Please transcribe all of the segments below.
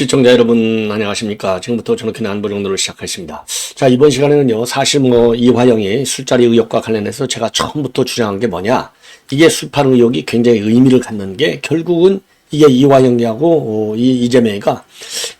시청자 여러분 안녕하십니까. 지금부터 저녁에 안보 정도를 시작하겠습니다. 자, 이번 시간에는요, 사실 이화영이 술자리 의혹과 관련해서 제가 처음부터 주장한 게 뭐냐, 이게 술판 의혹이 굉장히 의미를 갖는 게 결국은 이게 이화영이하고 이재명이가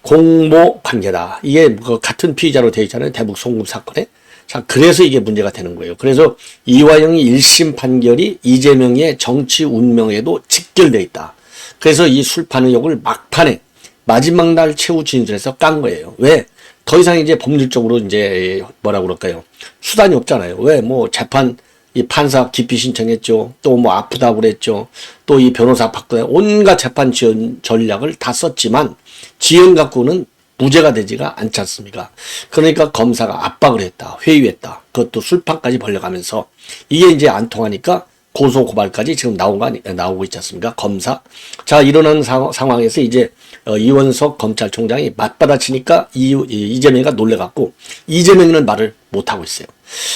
공모 관계다. 이게 같은 피의자로 되어 있잖아요, 대북 송금 사건에. 자, 그래서 이게 문제가 되는 거예요. 그래서 이화영이 1심 판결이 이재명의 정치 운명에도 직결되어 있다. 그래서 이 술판 의혹을 막판에 마지막 날 최후 진술에서 깐 거예요. 왜? 더 이상 이제 법률적으로 이제 뭐라고 그럴까요? 수단이 없잖아요. 왜? 재판, 이 판사 기피 신청했죠. 또 아프다고 그랬죠. 또 이 변호사 바꾸다 온갖 재판 지연 전략을 다 썼지만 지연 갖고는 무죄가 되지가 않지 않습니까? 그러니까 검사가 압박을 했다. 회유했다. 그것도 술판까지 벌려가면서 이게 이제 안 통하니까 고소 고발까지 지금 나오고 있지 않습니까? 검사. 자, 일어난 상황에서 이제 이원석 검찰총장이 맞받아치니까 이재명이가 놀래갖고 이재명이는 말을 못하고 있어요.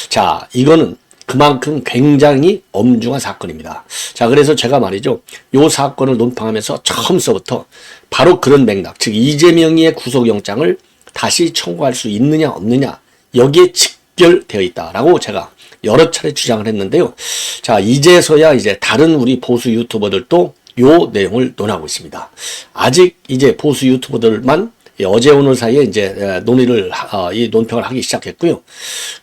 자, 이거는 그만큼 굉장히 엄중한 사건입니다. 자, 그래서 제가 말이죠, 요 사건을 논평하면서 처음서부터 바로 그런 맥락, 즉 이재명의 구속영장을 다시 청구할 수 있느냐 없느냐, 여기에 직결되어 있다라고 제가 여러 차례 주장을 했는데요. 자, 이제서야 이제 다른 우리 보수 유튜버들도 요 내용을 논하고 있습니다. 아직 이제 보수 유튜버들만 어제 오늘 사이에 이제 논의를, 이 논평을 하기 시작했고요.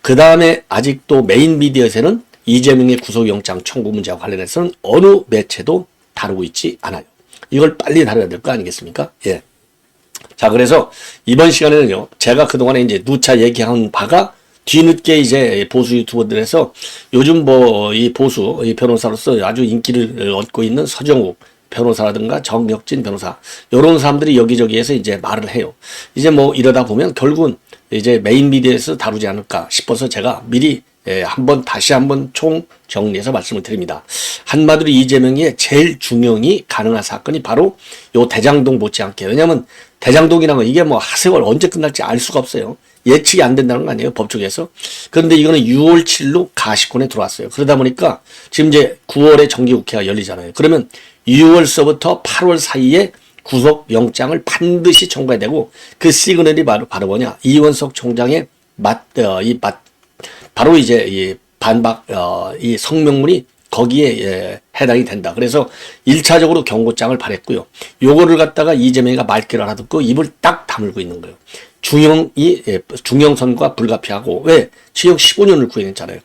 그 다음에 아직도 메인 미디어에서는 이재명의 구속영장 청구 문제와 관련해서는 어느 매체도 다루고 있지 않아요. 이걸 빨리 다뤄야 될 거 아니겠습니까? 예. 자, 그래서 이번 시간에는요, 제가 그동안에 이제 누차 얘기한 바가 뒤늦게 이제 보수 유튜버들에서 요즘 이 보수, 이 변호사로서 아주 인기를 얻고 있는 서정욱 변호사라든가 정혁진 변호사, 요런 사람들이 여기저기에서 이제 말을 해요. 이제 이러다 보면 결국은 이제 메인 미디어에서 다루지 않을까 싶어서 제가 미리 다시 한번 총 정리해서 말씀을 드립니다. 한마디로 이재명의 제일 중형이 가능한 사건이 바로 요 대장동 못지않게. 왜냐면 대장동이라는 건 이게 하세월 언제 끝날지 알 수가 없어요. 예측이 안 된다는 거 아니에요, 법조계에서. 그런데 이거는 6월 7일로 가시권에 들어왔어요. 그러다 보니까 지금 이제 9월에 정기국회가 열리잖아요. 그러면 6월서부터 8월 사이에 구속영장을 반드시 청구해야 되고, 그 시그널이 바로 뭐냐, 이원석 총장의 바로 이제 이 반박, 이 성명문이 거기에 해당이 된다. 그래서 1차적으로 경고장을 발했고요. 요거를 갖다가 이재명이가 말귀를 알아듣고 입을 딱 다물고 있는 거예요. 중형선고가 불가피하고, 왜? 징역 15년을 구형했잖아요.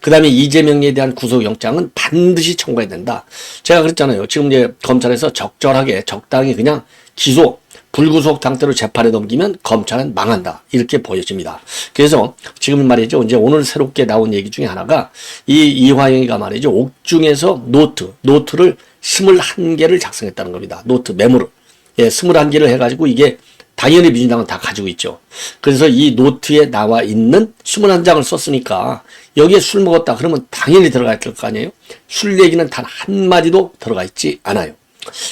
그 다음에 이재명에 대한 구속영장은 반드시 청구해야 된다. 제가 그랬잖아요. 지금 이제 검찰에서 적당히 그냥 기소, 불구속 상태로 재판에 넘기면 검찰은 망한다. 이렇게 보여집니다. 그래서 지금 말이죠, 이제 오늘 새롭게 나온 얘기 중에 하나가 이화영이가 말이죠, 옥중에서 노트를 21개를 작성했다는 겁니다. 노트 메모를. 21개를 해가지고 이게 당연히 민주당은 다 가지고 있죠. 그래서 이 노트에 나와 있는 21장을 썼으니까 여기에 술 먹었다 그러면 당연히 들어가 있을 거 아니에요? 술 얘기는 단 한마디도 들어가 있지 않아요.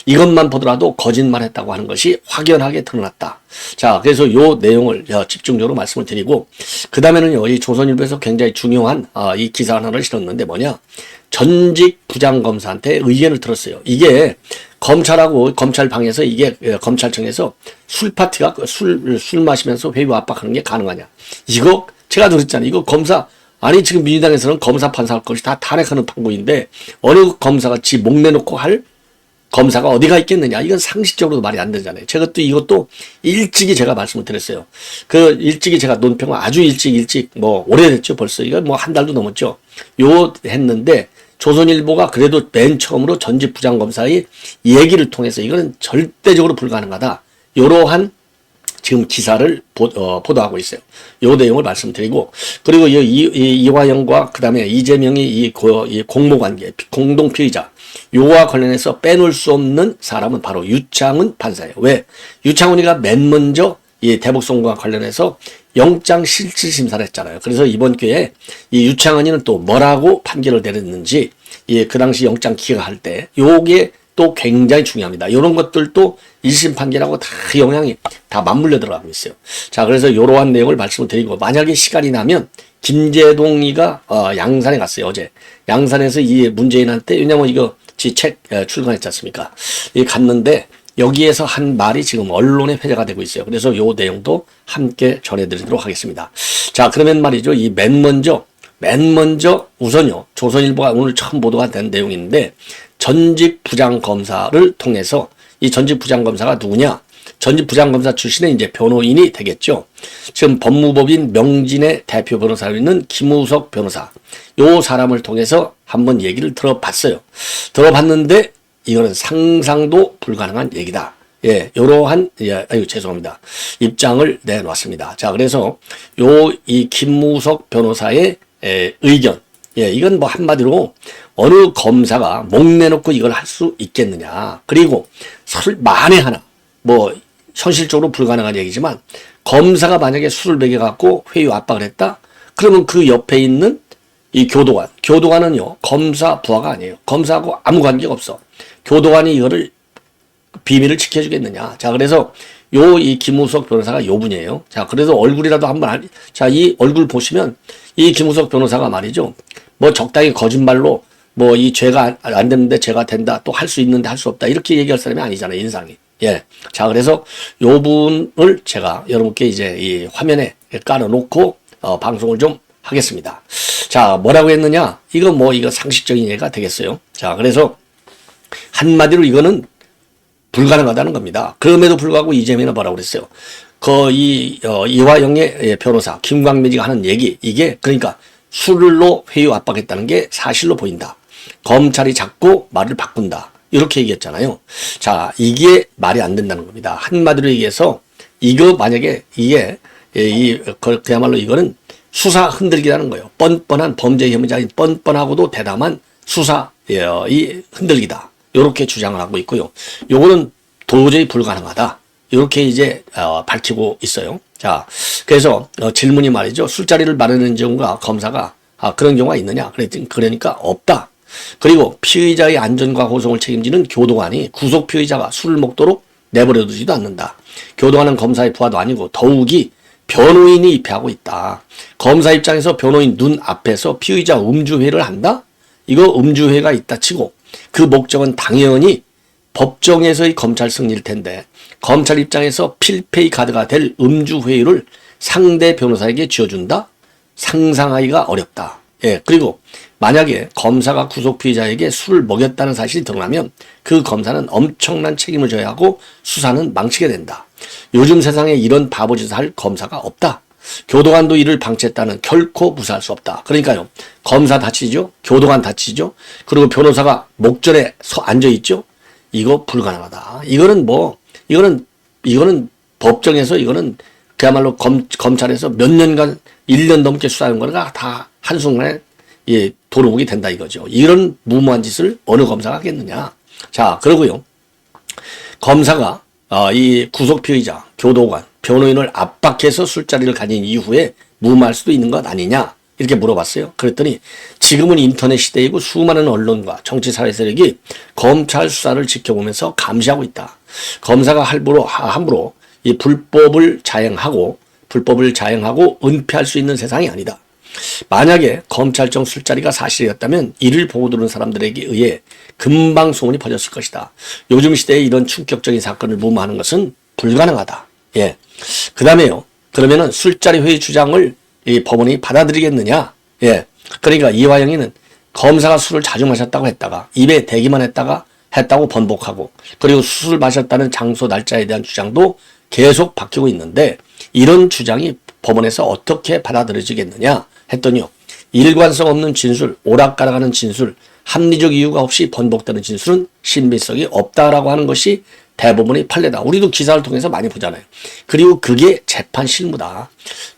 이것만 보더라도 거짓말했다고 하는 것이 확연하게 드러났다. 자, 그래서 요 내용을 집중적으로 말씀을 드리고, 그 다음에는요, 이 조선일보에서 굉장히 중요한 이 기사 하나를 실었는데 뭐냐, 전직 부장검사한테 의견을 들었어요. 이게 검찰방에서 이게 검찰청에서 술 마시면서 회유 압박하는 게 가능하냐. 이거 제가 그랬잖아요. 이거 지금 민주당에서는 검사 판사할 것이 다 탄핵하는 판국인데 어느 검사가 목 내놓고 할 검사가 어디가 있겠느냐. 이건 상식적으로도 말이 안 되잖아요. 이것도 일찍이 제가 말씀을 드렸어요. 일찍이 제가 논평을 아주 일찍 오래됐죠. 벌써 이거 한 달도 넘었죠. 했는데 조선일보가 그래도 맨 처음으로 전직 부장검사의 얘기를 통해서 이거는 절대적으로 불가능하다. 이러한 지금 기사를 보도하고 있어요. 요 내용을 말씀드리고, 그리고 이화영과 그 다음에 이재명이 이 공모관계, 공동피의자, 요와 관련해서 빼놓을 수 없는 사람은 바로 유창훈 판사예요. 왜? 유창훈이가 맨 먼저 이 대북송금과 관련해서 영장 실질심사를 했잖아요. 그래서 이번 기회에 이 유창훈이는 또 뭐라고 판결을 내렸는지, 그 당시 영장 기각할 때, 요게 또 굉장히 중요합니다. 이런 것들도 1심 판결하고 다 영향이 다 맞물려 들어가고 있어요. 자, 그래서 이러한 내용을 말씀을 드리고, 만약에 시간이 나면 김재동이가 양산에 갔어요. 어제 양산에서 이 문재인한테, 왜냐면 이거 지 책 출간했지 않습니까? 갔는데 여기에서 한 말이 지금 언론에 회자가 되고 있어요. 그래서 요 내용도 함께 전해드리도록 하겠습니다. 자, 그러면 말이죠. 이 맨 먼저 우선요. 조선일보가 오늘 처음 보도가 된 내용인데 전직 부장검사를 통해서 이 전직 부장검사가 누구냐? 전직 부장검사 출신의 이제 변호인이 되겠죠. 지금 법무법인 명진의 대표 변호사로 있는 김우석 변호사. 요 사람을 통해서 한번 얘기를 들어봤어요. 들어봤는데 이거는 상상도 불가능한 얘기다. 예, 요러한, 예, 죄송합니다. 입장을 내놓았습니다. 자, 그래서 이 김우석 변호사의 의견. 예, 이건 뭐 한마디로 어느 검사가 목 내놓고 이걸 할 수 있겠느냐. 그리고 만에 하나, 뭐, 현실적으로 불가능한 얘기지만, 검사가 만약에 술을 먹여갖고 회유 압박을 했다? 그러면 그 옆에 있는 이 교도관은요, 검사 부하가 아니에요. 검사하고 아무 관계가 없어. 교도관이 이거를 비밀을 지켜주겠느냐. 자, 그래서 이 김우석 변호사가 요 분이에요. 자, 그래서 얼굴이라도 한번, 자, 이 얼굴 보시면 이 김우석 변호사가 말이죠. 뭐 적당히 거짓말로 뭐 이 죄가 안 됐는데 죄가 된다. 또 할 수 있는데 할 수 없다. 이렇게 얘기할 사람이 아니잖아요. 인상이. 예. 자, 그래서 요 분을 제가 여러분께 이제 이 화면에 깔아놓고, 방송을 좀 하겠습니다. 자, 뭐라고 했느냐? 이거 상식적인 얘기가 되겠어요. 자, 그래서 한마디로 이거는 불가능하다는 겁니다. 그럼에도 불구하고 이재명은 뭐라고 그랬어요? 이화영의 변호사 김광민이가 하는 얘기, 이게 그러니까 술로 회유 압박했다는 게 사실로 보인다. 검찰이 자꾸 말을 바꾼다. 이렇게 얘기했잖아요. 자, 이게 말이 안 된다는 겁니다. 한마디로 얘기해서 이거 만약에 이게 그야말로 이거는 수사 흔들기라는 거예요. 뻔뻔한 범죄 혐의자인 뻔뻔하고도 대담한 수사 이 흔들기다. 이렇게 주장을 하고 있고요. 요거는 도저히 불가능하다. 이렇게 이제 밝히고 있어요. 자, 그래서 질문이 말이죠. 술자리를 마련하는 경우가 검사가 그런 경우가 있느냐? 그러니까 없다. 그리고 피의자의 안전과 호송을 책임지는 교도관이 구속 피의자가 술을 먹도록 내버려두지도 않는다. 교도관은 검사의 부하도 아니고 더욱이 변호인이 입회하고 있다. 검사 입장에서 변호인 눈 앞에서 피의자 음주회를 한다? 이거 음주회가 있다 치고 그 목적은 당연히 법정에서의 검찰 승리일 텐데 검찰 입장에서 필페이 카드가 될 음주회유를 상대 변호사에게 쥐어준다? 상상하기가 어렵다. 예, 그리고 만약에 검사가 구속 피의자에게 술을 먹였다는 사실이 드러나면 그 검사는 엄청난 책임을 져야 하고 수사는 망치게 된다. 요즘 세상에 이런 바보짓을 할 검사가 없다. 교도관도 이를 방치했다는 결코 무사할 수 없다. 그러니까요. 검사 다치죠. 교도관 다치죠. 그리고 변호사가 목전에 앉아있죠. 이거 불가능하다. 이거는 법정에서 이거는 그야말로 검찰에서 몇 년간 1년 넘게 수사한 거가 다 한순간에 도루묵이 된다 이거죠. 이런 무모한 짓을 어느 검사가 하겠느냐. 자, 그러고요. 검사가 이 구속 피의자, 교도관, 변호인을 압박해서 술자리를 가진 이후에 무마할 수도 있는 것 아니냐 이렇게 물어봤어요. 그랬더니 지금은 인터넷 시대이고 수많은 언론과 정치 사회 세력이 검찰 수사를 지켜보면서 감시하고 있다. 검사가 함부로 이 불법을 자행하고 은폐할 수 있는 세상이 아니다. 만약에 검찰청 술자리가 사실이었다면 이를 보고 들은 사람들에게 의해 금방 소문이 퍼졌을 것이다. 요즘 시대에 이런 충격적인 사건을 무마하는 것은 불가능하다. 예. 그 다음에요. 그러면은 술자리 회의 주장을 이 법원이 받아들이겠느냐? 예. 그러니까 이화영이는 검사가 술을 자주 마셨다고 했다가 입에 대기만 했다고 번복하고 그리고 술을 마셨다는 장소 날짜에 대한 주장도 계속 바뀌고 있는데 이런 주장이 법원에서 어떻게 받아들여지겠느냐 했더니요. 일관성 없는 진술, 오락가락하는 진술, 합리적 이유가 없이 번복되는 진술은 신빙성이 없다라고 하는 것이 대부분의 판례다. 우리도 기사를 통해서 많이 보잖아요. 그리고 그게 재판 실무다.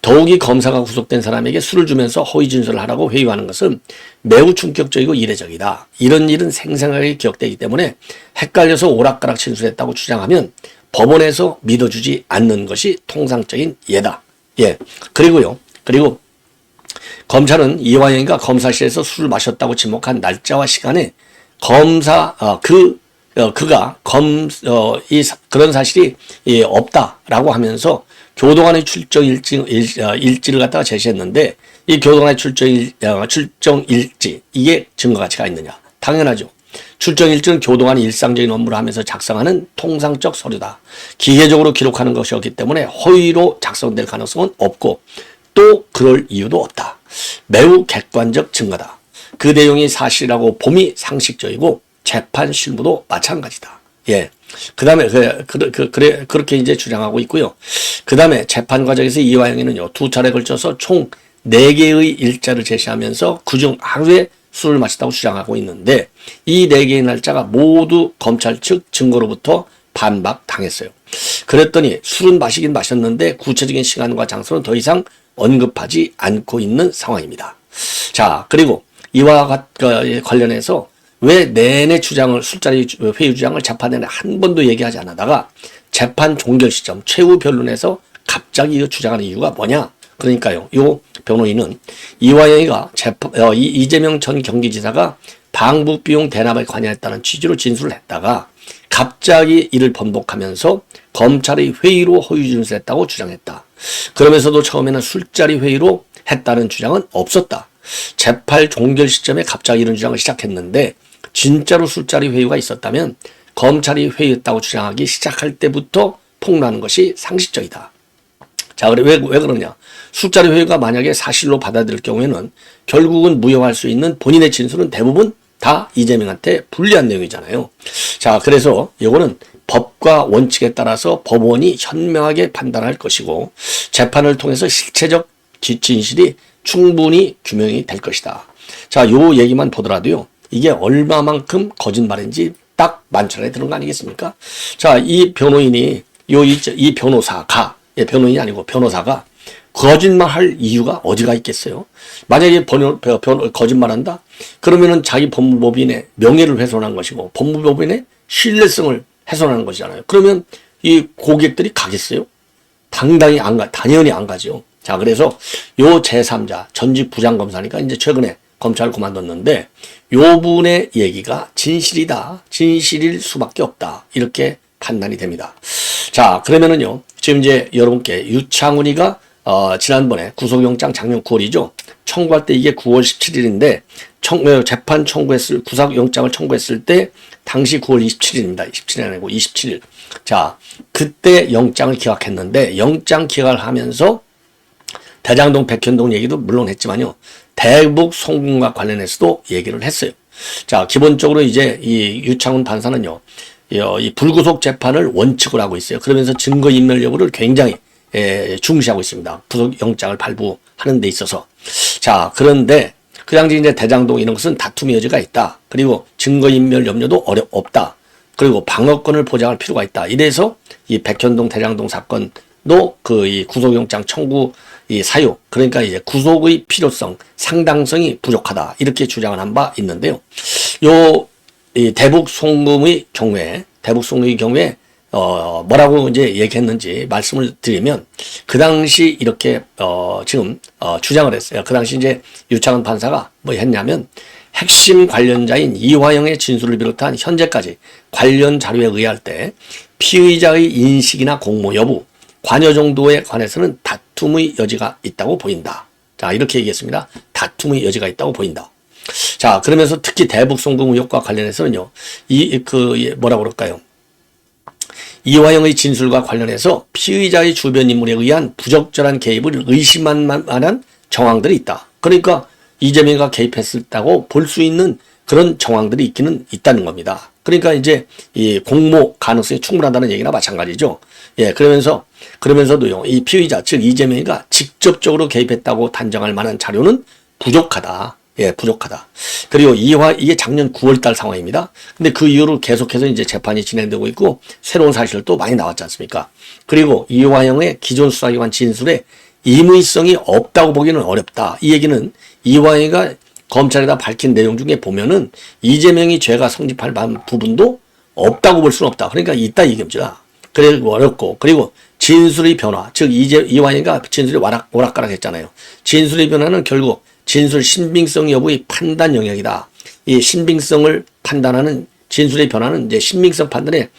더욱이 검사가 구속된 사람에게 술을 주면서 허위 진술을 하라고 회유하는 것은 매우 충격적이고 이례적이다. 이런 일은 생생하게 기억되기 때문에 헷갈려서 오락가락 진술했다고 주장하면 법원에서 믿어주지 않는 것이 통상적인 예다. 예. 그리고 검찰은 이화영이가 검사실에서 술을 마셨다고 지목한 날짜와 시간에 그가 그런 사실이 없다라고 하면서 교도관의 출정 일지를 갖다가 제시했는데 이 교도관의 출정 일지 이게 증거 가치가 있느냐? 당연하죠. 출정 일지는 교도관이 일상적인 업무를 하면서 작성하는 통상적 서류다. 기계적으로 기록하는 것이었기 때문에 허위로 작성될 가능성은 없고 또 그럴 이유도 없다. 매우 객관적 증거다. 그 내용이 사실이라고 봄이 상식적이고 재판 실무도 마찬가지다. 예. 그 다음에, 그렇게 이제 주장하고 있고요. 그 다음에 재판 과정에서 이화영이는요, 2차례 걸쳐서 총 4개의 일자를 제시하면서 그중 하루에 술을 마셨다고 주장하고 있는데, 이 4개의 날짜가 모두 검찰 측 증거로부터 반박당했어요. 그랬더니 술은 마시긴 마셨는데 구체적인 시간과 장소는 더 이상 언급하지 않고 있는 상황입니다. 자, 그리고 이와 관련해서 왜 내내 주장을, 술자리 회의 주장을 재판에는 한 번도 얘기하지 않다가 재판 종결 시점, 최후 변론에서 갑자기 주장하는 이유가 뭐냐? 그러니까요, 요 변호인은 이화영이가 이재명 전 경기지사가 방북 비용 대납에 관여했다는 취지로 진술을 했다가 갑자기 이를 번복하면서 검찰의 회의로 허위 진술했다고 주장했다. 그러면서도 처음에는 술자리 회의로 했다는 주장은 없었다. 재판 종결 시점에 갑자기 이런 주장을 시작했는데 진짜로 술자리 회의가 있었다면 검찰이 회의했다고 주장하기 시작할 때부터 폭로하는 것이 상식적이다. 자, 왜 그러냐? 술자리 회의가 만약에 사실로 받아들일 경우에는 결국은 무효할 수 있는 본인의 진술은 대부분 다 이재명한테 불리한 내용이잖아요. 자, 그래서 이거는 법과 원칙에 따라서 법원이 현명하게 판단할 것이고 재판을 통해서 실체적 진실이 충분히 규명이 될 것이다. 자, 요 얘기만 보더라도요, 이게 얼마만큼 거짓말인지 딱 만천에 드는 거 아니겠습니까? 자, 이 변호인이, 이 변호사가, 변호인이 아니고 변호사가 거짓말할 이유가 어디가 있겠어요? 만약에 거짓말한다? 그러면은 자기 법무법인의 명예를 훼손한 것이고 법무법인의 신뢰성을 훼손하는 것이잖아요. 그러면 이 고객들이 가겠어요? 당연히 안 가죠. 자, 그래서 요 제3자, 전직 부장검사니까 이제 최근에 검찰을 그만뒀는데 요 분의 얘기가 진실이다. 진실일 수밖에 없다. 이렇게 판단이 됩니다. 자, 그러면은요, 지금 이제 여러분께 유창훈이가 지난번에 구속영장 작년 9월이죠. 청구할 때 이게 9월 17일인데 재판 구속영장을 청구했을 때 당시 9월 27일입니다. 27일 아니고 27일. 자, 그때 영장을 기각했는데 영장 기각을 하면서 대장동 백현동 얘기도 물론 했지만요. 대북 송금과 관련해서도 얘기를 했어요. 자, 기본적으로 이제 이 유창훈 판사는요, 이 불구속 재판을 원칙으로 하고 있어요. 그러면서 증거인멸 여부를 굉장히 중시하고 있습니다. 구속영장을 발부하는 데 있어서. 자, 그런데 그 당시 이제 대장동 이런 것은 다툼의 여지가 있다. 그리고 증거인멸 염려도 없다. 그리고 방어권을 보장할 필요가 있다. 이래서 이 백현동 대장동 사건도 이 구속영장 청구 이 사유, 그러니까 이제 구속의 필요성, 상당성이 부족하다. 이렇게 주장을 한 바 있는데요. 이 대북 송금의 경우에, 뭐라고 이제 얘기했는지 말씀을 드리면, 그 당시 이렇게, 지금, 주장을 했어요. 그 당시 이제 유창훈 판사가 뭐 했냐면, 핵심 관련자인 이화영의 진술을 비롯한 현재까지 관련 자료에 의할 때, 피의자의 인식이나 공모 여부, 관여 정도에 관해서는 다툼의 여지가 있다고 보인다. 자, 이렇게 얘기했습니다. 다툼의 여지가 있다고 보인다. 자, 그러면서 특히 대북 송금 의혹과 관련해서는요, 뭐라고 그럴까요? 이화영의 진술과 관련해서 피의자의 주변 인물에 의한 부적절한 개입을 의심할 만한 정황들이 있다. 그러니까 이재명이가 개입했다고 볼 수 있는 그런 정황들이 있기는 있다는 겁니다. 그러니까 이제 이 공모 가능성이 충분하다는 얘기나 마찬가지죠. 예, 그러면서도요, 이 피의자, 즉 이재명이가 직접적으로 개입했다고 단정할 만한 자료는 부족하다. 예, 부족하다. 그리고 이게 작년 9월달 상황입니다. 근데 그 이후로 계속해서 이제 재판이 진행되고 있고 새로운 사실도 많이 나왔지 않습니까? 그리고 이화영의 기존 수사기관 진술에 임의성이 없다고 보기는 어렵다. 이 얘기는 이화영이가 검찰에다 밝힌 내용 중에 보면은 이재명이 죄가 성립할 부분도 없다고 볼 수는 없다. 그러니까 있다 이겁니다. 그리고 어렵고, 그리고 진술의 변화, 즉 이화영이가 진술이 오락가락 했잖아요. 진술의 변화는 결국 진술 신빙성 여부의 판단 영역이다. 이 신빙성을 판단하는 진술의 변화는 이제 신빙성 판단에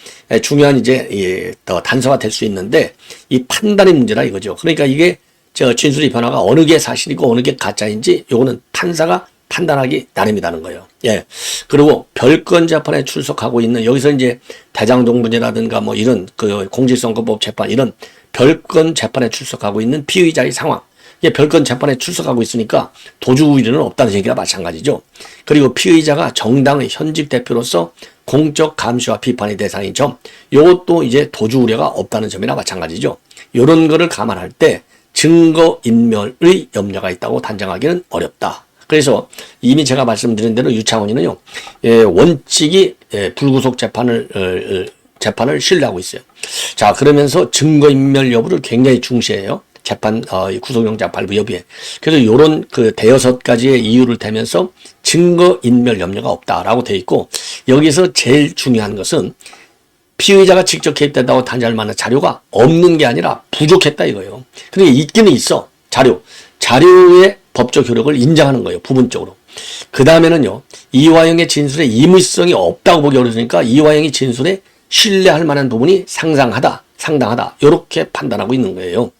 중요한 이제 더 단서가 될 수 있는데 이 판단의 문제라 이거죠. 그러니까 이게 진술의 변화가 어느 게 사실이고 어느 게 가짜인지 요거는 판사가 판단하기 나름이라는 거예요. 예. 그리고 별건 재판에 출석하고 있는, 여기서 이제 대장동문이라든가 뭐 이런 그 공직선거법 재판, 이런 별건 재판에 출석하고 있는 피의자의 상황. 이게 별건 재판에 출석하고 있으니까 도주 우려는 없다는 얘기가 마찬가지죠. 그리고 피의자가 정당의 현직 대표로서 공적 감시와 비판의 대상인 점, 이것도 이제 도주 우려가 없다는 점이나 마찬가지죠. 이런 거를 감안할 때 증거인멸의 염려가 있다고 단정하기는 어렵다. 그래서 이미 제가 말씀드린 대로 유창훈이는요, 원칙이 불구속 재판을 신뢰하고 있어요. 자, 그러면서 증거인멸 여부를 굉장히 중시해요. 재판, 구속영장 발부 여부에. 그래서 요런 그 대여섯 가지의 이유를 대면서 증거인멸 염려가 없다라고 돼 있고, 여기서 제일 중요한 것은 피의자가 직접 개입된다고 단정할 만한 자료가 없는 게 아니라 부족했다 이거예요. 그러니까 있기는 있어. 자료의 법적 효력을 인정하는 거예요. 부분적으로. 그 다음에는요, 이화영의 진술에 임의성이 없다고 보기 어려우니까 이화영의 진술에 신뢰할 만한 부분이 상당하다. 이렇게 판단하고 있는 거예요.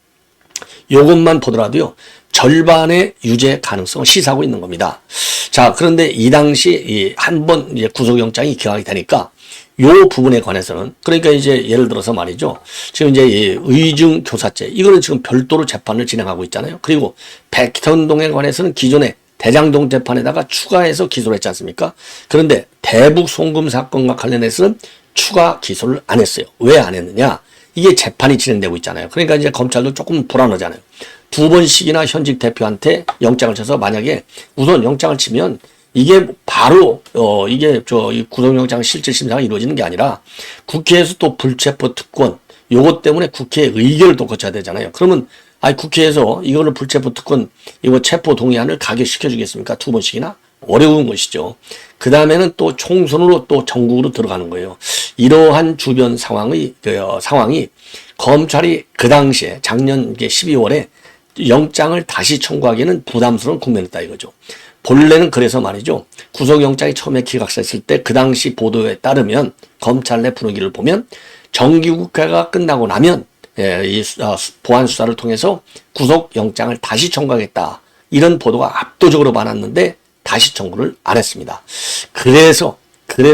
요것만 보더라도요, 절반의 유죄 가능성을 시사하고 있는 겁니다. 자, 그런데 이 당시 한 번 이제 구속영장이 기각이 되니까 요 부분에 관해서는, 그러니까 이제 예를 들어서 말이죠, 지금 이제 의중 교사죄, 이거는 지금 별도로 재판을 진행하고 있잖아요. 그리고 백현동에 관해서는 기존에 대장동 재판에다가 추가해서 기소를 했지 않습니까? 그런데 대북 송금 사건과 관련해서는 추가 기소를 안 했어요. 왜 안 했느냐? 이게 재판이 진행되고 있잖아요. 그러니까 이제 검찰도 조금 불안하잖아요. 두 번씩이나 현직 대표한테 영장을 쳐서, 만약에 우선 영장을 치면 이게 바로 이게 이 구속영장 실질심사가 이루어지는 게 아니라 국회에서 또 불체포 특권, 요것 때문에 국회 의결을 또 거쳐야 되잖아요. 그러면 국회에서 이거를 불체포 특권, 이거 체포 동의안을 가결시켜 주겠습니까? 두 번씩이나? 어려운 것이죠. 그 다음에는 또 총선으로 또 전국으로 들어가는 거예요. 이러한 주변 상황이 검찰이 그 당시에 작년 12월에 영장을 다시 청구하기에는 부담스러운 국면이었다 이거죠. 본래는 그래서 말이죠, 구속영장이 처음에 기각됐을 때 그 당시 보도에 따르면, 검찰 내 분위기를 보면 정기국회가 끝나고 나면 이 보안 수사를 통해서 구속영장을 다시 청구하겠다, 이런 보도가 압도적으로 많았는데 다시 청구를 안 했습니다. 그래서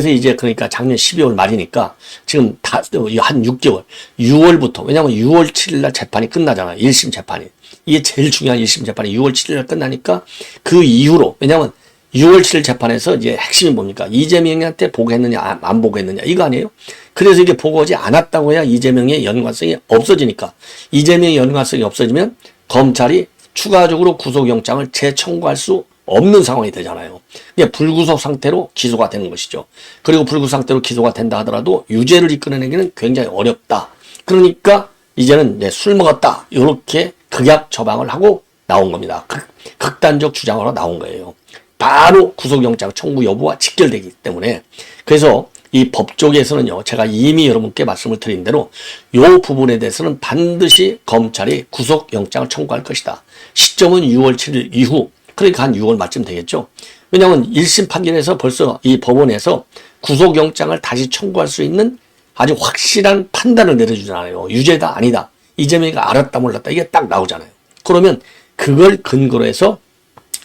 이제 그러니까 작년 12월 말이니까 지금 한 6개월, 6월부터, 왜냐하면 6월 7일 날 재판이 끝나잖아요. 1심 재판이. 이게 제일 중요한 1심 재판이 6월 7일 날 끝나니까 그 이후로, 왜냐하면 6월 7일 재판에서 이제 핵심이 뭡니까? 이재명한테 보고했느냐, 안 보고했느냐, 이거 아니에요? 그래서 이게 보고하지 않았다고 해야 이재명의 연관성이 없어지니까, 이재명의 연관성이 없어지면 검찰이 추가적으로 구속영장을 재청구할 수 없는 상황이 되잖아요. 그게 불구속 상태로 기소가 되는 것이죠. 그리고 불구속 상태로 기소가 된다 하더라도 유죄를 이끌어내기는 굉장히 어렵다. 그러니까 이제는 술 먹었다, 이렇게 극약 처방을 하고 나온 겁니다. 극단적 주장으로 나온 거예요. 바로 구속영장 청구 여부와 직결되기 때문에. 그래서 이 법 쪽에서는요, 제가 이미 여러분께 말씀을 드린 대로 이 부분에 대해서는 반드시 검찰이 구속영장을 청구할 것이다. 시점은 6월 7일 이후, 그러니까 한 6월 말쯤 되겠죠. 왜냐하면 1심 판결에서 벌써 이 법원에서 구속영장을 다시 청구할 수 있는 아주 확실한 판단을 내려주잖아요. 유죄다 아니다, 이재명이가 알았다 몰랐다, 이게 딱 나오잖아요. 그러면 그걸 근거로 해서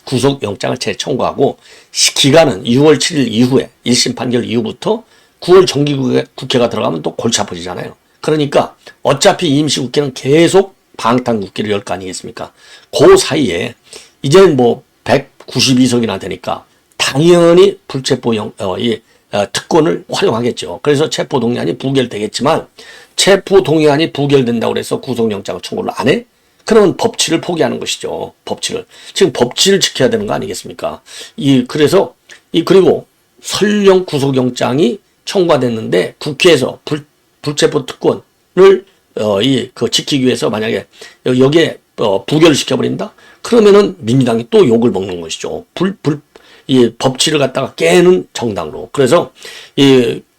구속영장을 재청구하고, 기간은 6월 7일 이후에 1심 판결 이후부터 9월 정기국회가 들어가면 또 골치 아파지잖아요. 그러니까 어차피 임시국회는 계속 방탄국회를 열 거 아니겠습니까? 그 사이에 이제는 뭐 192석이나 되니까 당연히 불체포 특권을 활용하겠죠. 그래서 체포동의안이 부결되겠지만, 체포동의안이 부결된다고 해서 구속영장 청구를 안 해? 그러면 법치를 포기하는 것이죠. 법치를. 지금 법치를 지켜야 되는 거 아니겠습니까? 그리고 설령 구속영장이 청구가 됐는데 국회에서 불체포 특권을 지키기 위해서 만약에 여기에 부결을 시켜버린다? 그러면은 민주당이 또 욕을 먹는 것이죠. 이 법치를 갖다가 깨는 정당으로. 그래서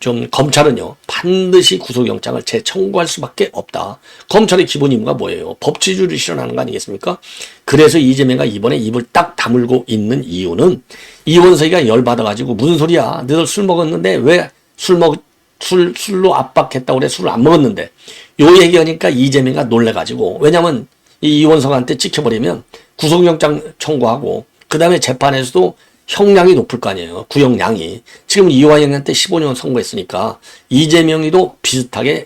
좀 검찰은요, 반드시 구속영장을 재청구할 수밖에 없다. 검찰의 기본 임무가 뭐예요? 법치주의를 실현하는 거 아니겠습니까? 그래서 이재명가 이번에 입을 딱 다물고 있는 이유는, 이원석이가 열받아가지고 무슨 소리야, 너들 술 먹었는데 왜 술로 압박했다고 그래, 술을 안 먹었는데, 요 얘기하니까 이재명가 놀래가지고, 왜냐면 이 이원석한테 찍혀버리면 구속영장 청구하고, 그 다음에 재판에서도 형량이 높을 거 아니에요. 구형량이. 지금 이화영한테 15년 선고했으니까 이재명이도 비슷하게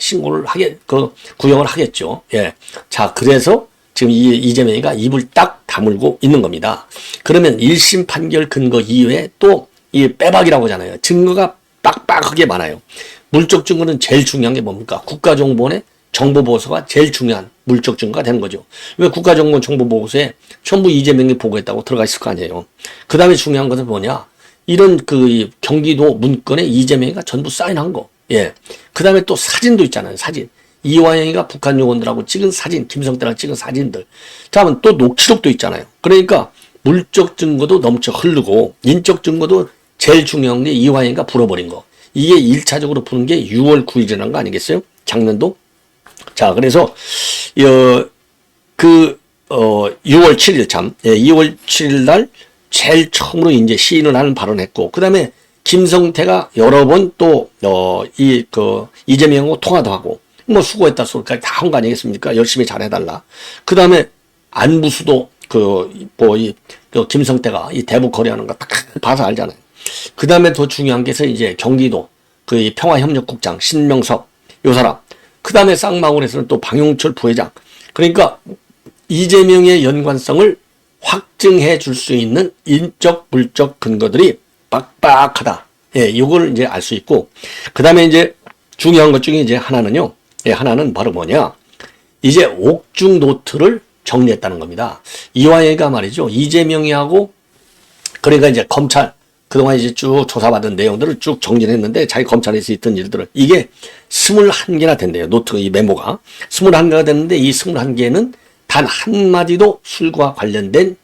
구형을 하겠죠. 예. 자, 그래서 지금 이재명이가 입을 딱 다물고 있는 겁니다. 그러면 1심 판결 근거 이외에 또 이 빼박이라고 하잖아요. 증거가 빡빡하게 많아요. 물적 증거는 제일 중요한 게 뭡니까? 국가정보원의 정보보고서가 제일 중요한 물적 증거가 되는 거죠. 왜 국가정보원 정보보고서에 전부 이재명이 보고했다고 들어가 있을 거 아니에요. 그 다음에 중요한 것은 뭐냐? 이런 경기도 문건에 이재명이가 전부 사인한 거. 예. 그 다음에 또 사진도 있잖아요. 사진. 이화영이가 북한 요원들하고 찍은 사진, 김성태랑 찍은 사진들. 다음은 또 녹취록도 있잖아요. 그러니까 물적 증거도 넘쳐 흐르고 인적 증거도 제일 중요한 게 이화영이가 불어버린 거. 이게 1차적으로 푸는 게 6월 9일이라는 거 아니겠어요? 작년도? 자, 그래서, 6월 7일 참, 예, 2월 7일 날 제일 처음으로 이제 시인을 하는 발언했고, 그 다음에 김성태가 여러 번 또, 이재명하고 통화도 하고, 뭐 수고했다 소리까지 다 한 거 아니겠습니까? 열심히 잘해달라. 그 다음에 안부수도, 김성태가 이 대북 거래하는 거 딱 봐서 알잖아요. 그 다음에 더 중요한 게 이제 경기도 평화협력국장 신명섭 요 사람. 그 다음에 쌍마을에서는 또 방용철 부회장. 그러니까 이재명의 연관성을 확증해 줄 수 있는 인적 물적 근거들이 빡빡하다. 예, 이걸 이제 알 수 있고. 그 다음에 이제 중요한 것 중에 이제 하나는요. 예, 하나는 바로 뭐냐. 이제 옥중 노트를 정리했다는 겁니다. 이화영이가 말이죠. 이재명이하고 그러니까 이제 검찰 그동안 이제 쭉 조사받은 내용들을 쭉 정리했는데 자기 검찰에서 있던 일들을 이게 21개나 된대요. 노트 이 메모가 21개가 됐는데 이 21개는 단 한마디도 술과 관련된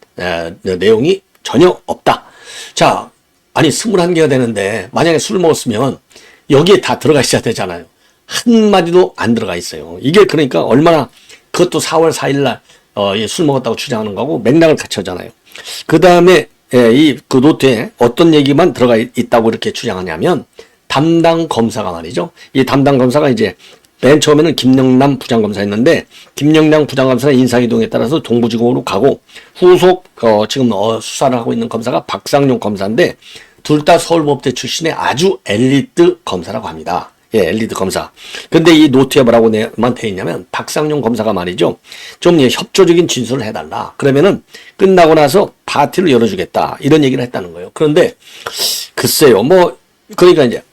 내용이 전혀 없다. 자, 아니 21개가 되는데 만약에 술 먹었으면 여기에 다 들어가 있어야 되잖아요. 한마디도 안 들어가 있어요. 이게 그러니까 얼마나 그것도 4월 4일 날 술 먹었다고 주장하는 거하고 맥락을 같이 하잖아요. 그 다음에 그 노트에 어떤 얘기만 들어가 있다고 이렇게 주장하냐면 담당 검사가 말이죠. 이 담당 검사가 이제 맨 처음에는 김영남 부장검사였는데 김영남 부장검사의 인사이동에 따라서 동부지검으로 가고 후속 지금 수사를 하고 있는 검사가 박상용 검사인데 둘 다 서울법대 출신의 아주 엘리트 검사라고 합니다. 예, 엘리트 검사. 근데 이 노트에 뭐라고만 돼 있냐면 박상용 검사가 말이죠. 좀 협조적인 진술을 해달라. 그러면은 끝나고 나서 파티를 열어주겠다. 이런 얘기를 했다는 거예요. 그런데 글쎄요. 그러니까 이제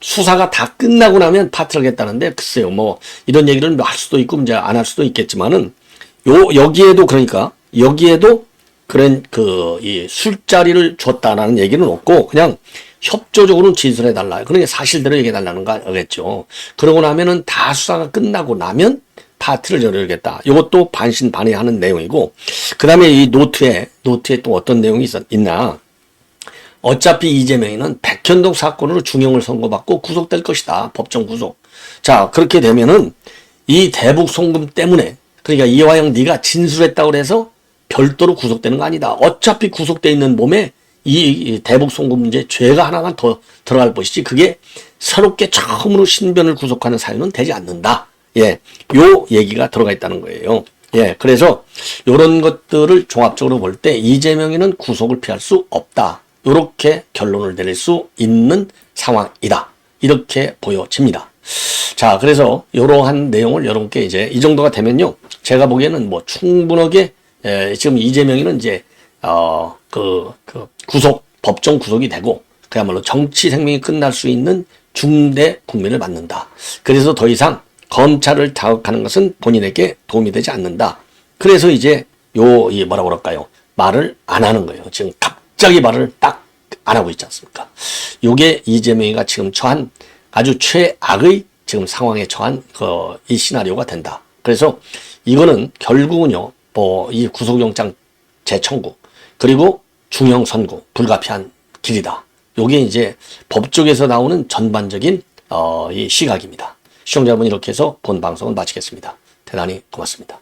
수사가 다 끝나고 나면 파티를 하겠다는데 글쎄요. 이런 얘기를 할 수도 있고 이제 안 할 수도 있겠지만은 여기에도 그러니까 여기에도 그런 이 술자리를 줬다라는 얘기는 없고 그냥 협조적으로 진술해달라. 그러니까 사실대로 얘기해달라는 거겠죠. 그러고 나면은 다 수사가 끝나고 나면 파티를 열어야겠다. 이것도 반신반의하는 내용이고, 그 다음에 이 노트에 또 어떤 내용이 있나. 어차피 이재명이는 백현동 사건으로 중형을 선고받고 구속될 것이다. 법정 구속. 자, 그렇게 되면은 이 대북 송금 때문에, 그러니까 이화영 네가 진술했다고 해서 별도로 구속되는 거 아니다. 어차피 구속돼 있는 몸에 이 대북 송금 문제 죄가 하나만 더 들어갈 것이지 그게 새롭게 처음으로 신변을 구속하는 사유는 되지 않는다. 예, 요 얘기가 들어가 있다는 거예요. 예, 그래서 요런 것들을 종합적으로 볼 때 이재명이는 구속을 피할 수 없다. 요렇게 결론을 내릴 수 있는 상황이다. 이렇게 보여집니다. 자, 그래서 요러한 내용을 여러분께 이제 이 정도가 되면요. 제가 보기에는 충분하게 지금 이재명이는 이제 법정 구속이 되고 그야말로 정치 생명이 끝날 수 있는 중대 국면을 맞는다. 그래서 더 이상 검찰을 자극하는 것은 본인에게 도움이 되지 않는다. 그래서 이제 뭐라고 그럴까요? 말을 안 하는 거예요. 지금 갑자기 말을 딱 안 하고 있지 않습니까? 요게 이재명이가 지금 처한 아주 최악의 지금 상황에 처한 이 시나리오가 된다. 그래서 이거는 결국은요, 이 구속영장 재청구 그리고 중형 선고 불가피한 길이다. 요게 이제 법조계에서 나오는 전반적인 이 시각입니다. 시청자 여러분 이렇게 해서 본 방송은 마치겠습니다. 대단히 고맙습니다.